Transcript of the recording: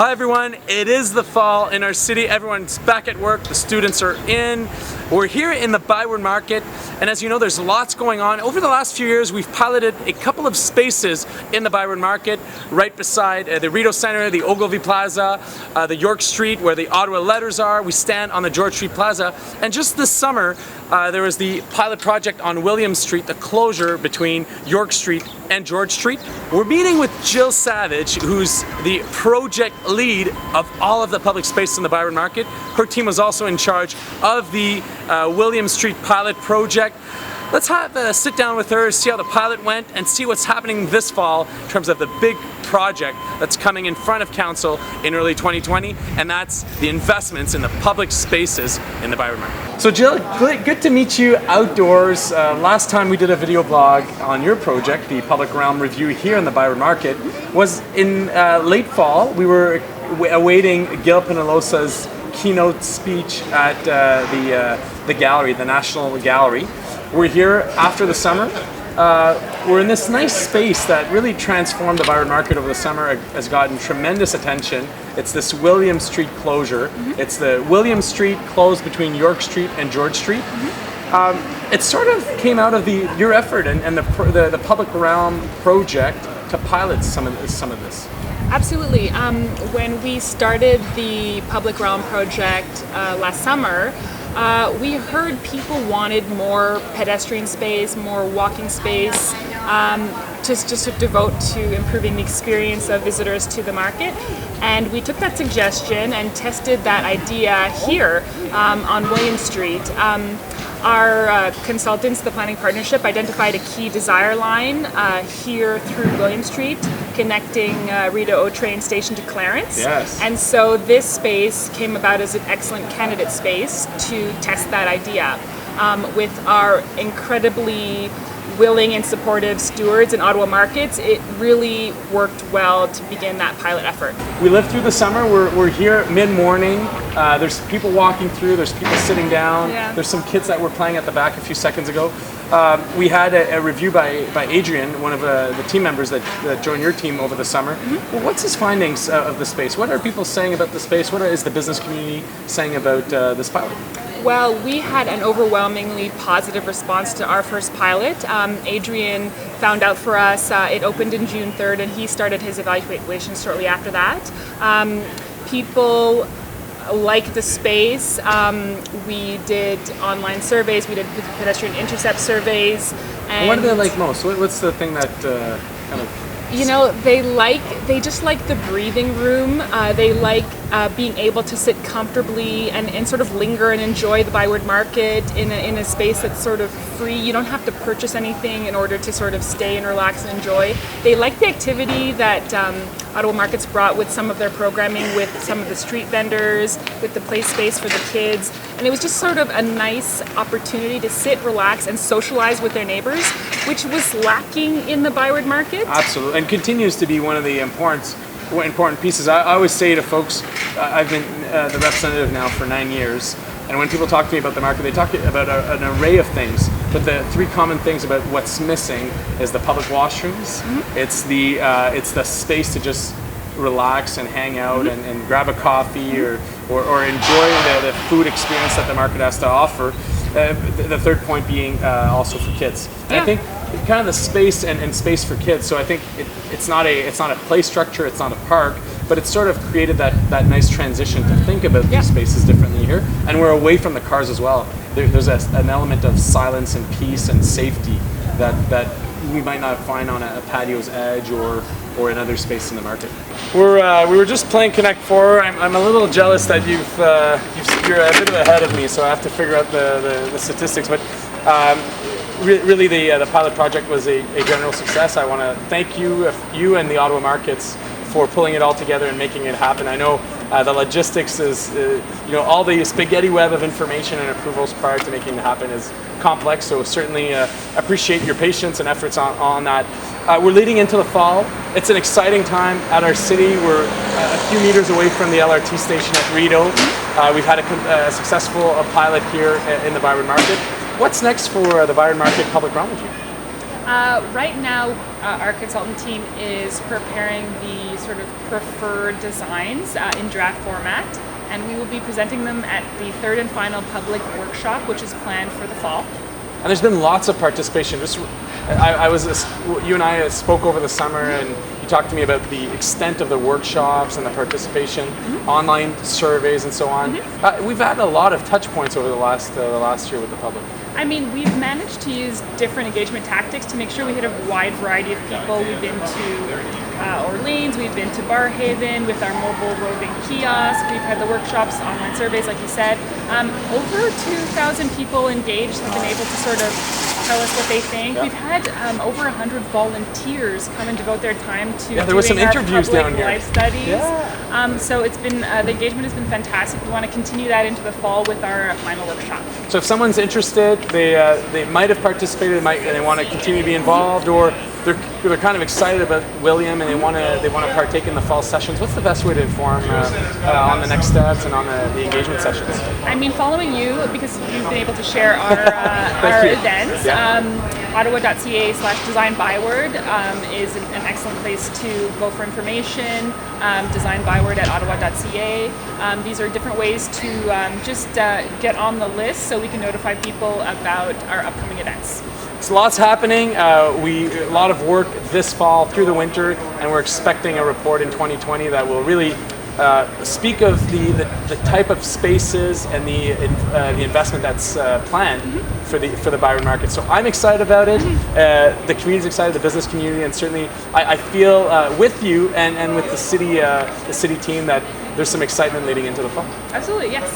Hi everyone, it is the fall in our city. Everyone's back at work, the students are in. We're here in the Byward Market, and as you know, there's lots going on. Over the last few years, we've piloted a couple of spaces in the Byward Market, right beside the Rideau Centre, the Ogilvy Plaza, the York Street where the Ottawa Letters are. We stand on the George Street Plaza, and just this summer, there was the pilot project on William Street, the closure between York Street and George Street. We're meeting with Jill Savage, who's the project lead of all of the public space in the Byward Market. Her team was also in charge of the William Street pilot project. Let's have a sit down with her, see how the pilot went, and see what's happening this fall in terms of the big project that's coming in front of council in early 2020, and that's the investments in the public spaces in the Byward Market. So Jill, good to meet you outdoors. Last time we did a video blog on your project, the Public Realm Review here in the Byward Market, was in late fall. We were awaiting Gil Penalosa's keynote speech at the gallery, the National Gallery. We're here after the summer. We're in this nice space that really transformed the Byward Market over the summer, has gotten tremendous attention. It's this William Street closure. It's the William Street closed between York Street and George Street. It sort of came out of your effort and the Public Realm project to pilot some of this. Absolutely. When we started the Public Realm project last summer, we heard people wanted more pedestrian space, more walking space, just to devote to improving the experience of visitors to the market. And we took that suggestion and tested that idea here on William Street. Our consultants, the Planning Partnership, identified a key desire line here through William Street, connecting Rideau train station to Clarence. Yes. And so this space came about as an excellent candidate space to test that idea. With our incredibly willing and supportive stewards in Ottawa markets, it really worked well to begin that pilot effort. We lived through the summer. We're here mid-morning. There's people walking through. There's people sitting down. Yeah. There's some kids that were playing at the back a few seconds ago. We had a review by Adrian, one of the team members that joined your team over the summer. Well, what's his findings of the space? What are people saying about the space? What is the business community saying about this pilot? Well, we had an overwhelmingly positive response to our first pilot. Adrian found out for us, it opened in June 3rd, and he started his evaluation shortly after that. People like the space. We did online surveys, we did pedestrian intercept surveys. And what do they like most? What's the thing that kind of... You know, they just like the breathing room. They like being able to sit comfortably and sort of linger and enjoy the Byward Market in a space that's sort of free. You don't have to purchase anything in order to sort of stay and relax and enjoy. They like the activity that Ottawa Markets brought with some of their programming, with some of the street vendors, with the play space for the kids. And it was just sort of a nice opportunity to sit, relax, and socialize with their neighbors, which was lacking in the Byward Market. Absolutely, and continues to be one of the important pieces. I always say to folks, I've been the representative now for 9 years, and when people talk to me about the market, they talk about an array of things, but the three common things about what's missing is the public washrooms, it's the space to just relax and hang out and grab a coffee or enjoy the food experience that the market has to offer. The third point being also for kids. And I think kind of the space and space for kids. So I think it's not a play structure, it's not a park, but it's sort of created that nice transition to think about these spaces differently here. And we're away from the cars as well. There's an element of silence and peace and safety that we might not find on a patio's edge or another space in the market. We were just playing Connect 4. I'm a little jealous that you're a bit ahead of me, so I have to figure out the statistics. But really, the pilot project was a general success. I want to thank you and the Ottawa Markets for pulling it all together and making it happen. I know the logistics is, all the spaghetti web of information and approvals prior to making it happen is complex, so certainly appreciate your patience and efforts on that. We're leading into the fall. It's an exciting time at our city. We're a few meters away from the LRT station at Rideau. We've had a successful pilot here in the Byward Market. What's next for the Byward Market Public Realm Review? Right now, our consultant team is preparing the sort of preferred designs in draft format, and we will be presenting them at the third and final public workshop, which is planned for the fall. And there's been lots of participation. You and I spoke over the summer, and you talked to me about the extent of the workshops and the participation, online surveys, and so on. We've had a lot of touch points over the last year with the public. I mean, we've managed to use different engagement tactics to make sure we hit a wide variety of people. We've been to Orleans, we've been to Barrhaven with our mobile roving kiosk, we've had the workshops, online surveys, like you said. Over 2,000 people engaged have been able to sort of tell us what they think. Yeah. We've had over 100 volunteers come and devote their time to there were some doing our interviews public down here. life studies. Yeah. So it's been the engagement has been fantastic. We want to continue that into the fall with our final workshop. So if someone's interested, they might have participated, and they want to continue to be involved, or they're kind of excited about William and they want to partake in the fall sessions. What's the best way to inform on the next steps and on the engagement sessions? I mean, following you, because you've been able to share our events. Ottawa.ca/designbyword is an excellent place to go for information. Designbyword at ottawa.ca. These are different ways to just get on the list so we can notify people about our upcoming events. So lots happening. A lot of work this fall through the winter, and we're expecting a report in 2020 that will really speak of the type of spaces and the investment that's planned for the Byron market. So I'm excited about it. The community's excited, the business community, and certainly I feel with you and with the city team that there's some excitement leading into the fall. Absolutely, yes.